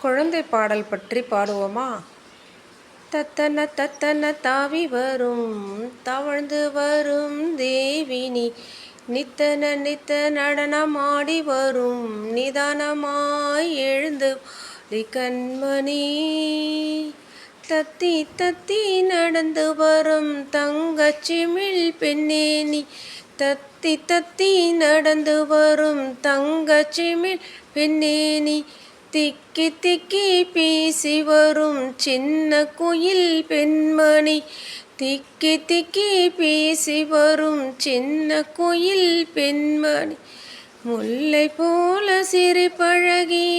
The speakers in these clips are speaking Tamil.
குழந்தை பாடல் பற்றி பாடுவோமா? தத்தன தத்தன தாவி வரும் தவழ்ந்து வரும் தேவினி, நித்தன நித்த நடனமாடி வரும் நிதானமாய் எழுந்து கண்மணி, தத்தி தத்தி நடந்து வரும் தங்கச்சிமிழ் பெண்ணேனி, தத்தி தத்தி நடந்து வரும் தங்கச்சிமிழ் பெண்ணேனி, திக்கி திக்கி பேசி வரும் சின்ன குயில் பெண்மணி, திக்கி திக்கி பேசி வரும் சின்ன குயில் பெண்மணி, முல்லை போல சிரிப்பழகி,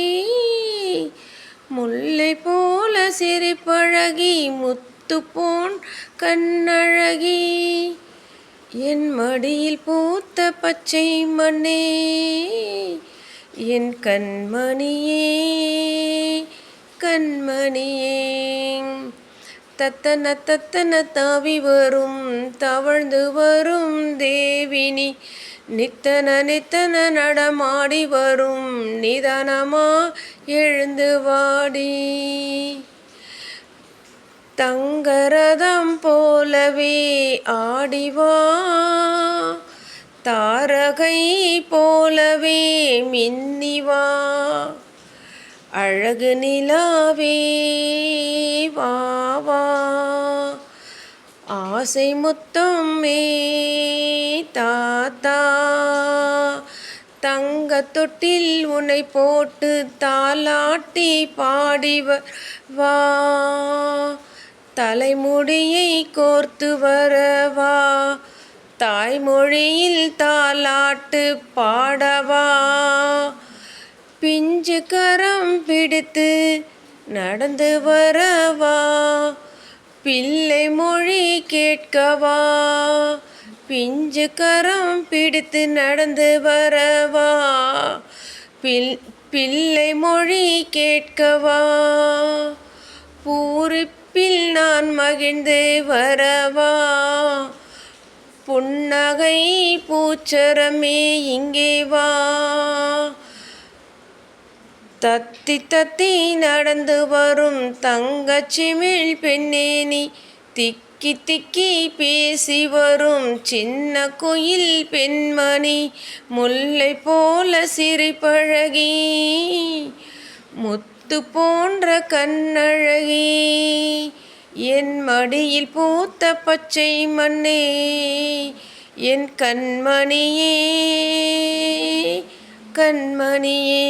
முல்லை போல சிரிப்பழகி, முத்து போன் கண்ணழகி, என் மடியில் பூத்த பச்சை மண்ணே, என் கண்மணியே கண்மணியே. தத்தன தத்தன தாவி வரும் தவழ்ந்து வரும் தேவினி, நித்தன நித்தன நடமாடி வரும் நிதானமா எழுந்து வாடி, தங்கரதம் போலவே ஆடிவா, தாரகை போலவே மின்னிவா, அழகு நிலாவே வாவா, ஆசை முத்தமே தாத்தா, தங்க தொட்டில் உன்னை போட்டு தாலாட்டி பாடிவர் வா, தலைமுடியை கோர்த்து வரவா, தாய்மொழியில் தாலாட்டு பாடவா, பிஞ்சு கரம் பிடித்து நடந்து வரவா, பிள்ளை மொழி கேட்கவா, பிஞ்சு கரம் பிடித்து நடந்து வரவா, பிள்ளை மொழி கேட்கவா, பூரிப்பில் நான் மகிழ்ந்து வரவா, புன்னகை பூச்சரமே இங்கே வா, தத்தி தத்தி நடந்து வரும் தங்கச்சிமிழ் பெண்ணேனி, திக்கி திக்கி பேசி வரும் சின்ன குயில் பெண்மணி, முல்லை போல சிரிப்பழகி, முத்து போன்ற கண்ணழகி, என் மடியில் பூத்த பச்சை மண்ணே, என் கண்மணியே கண்மணியே.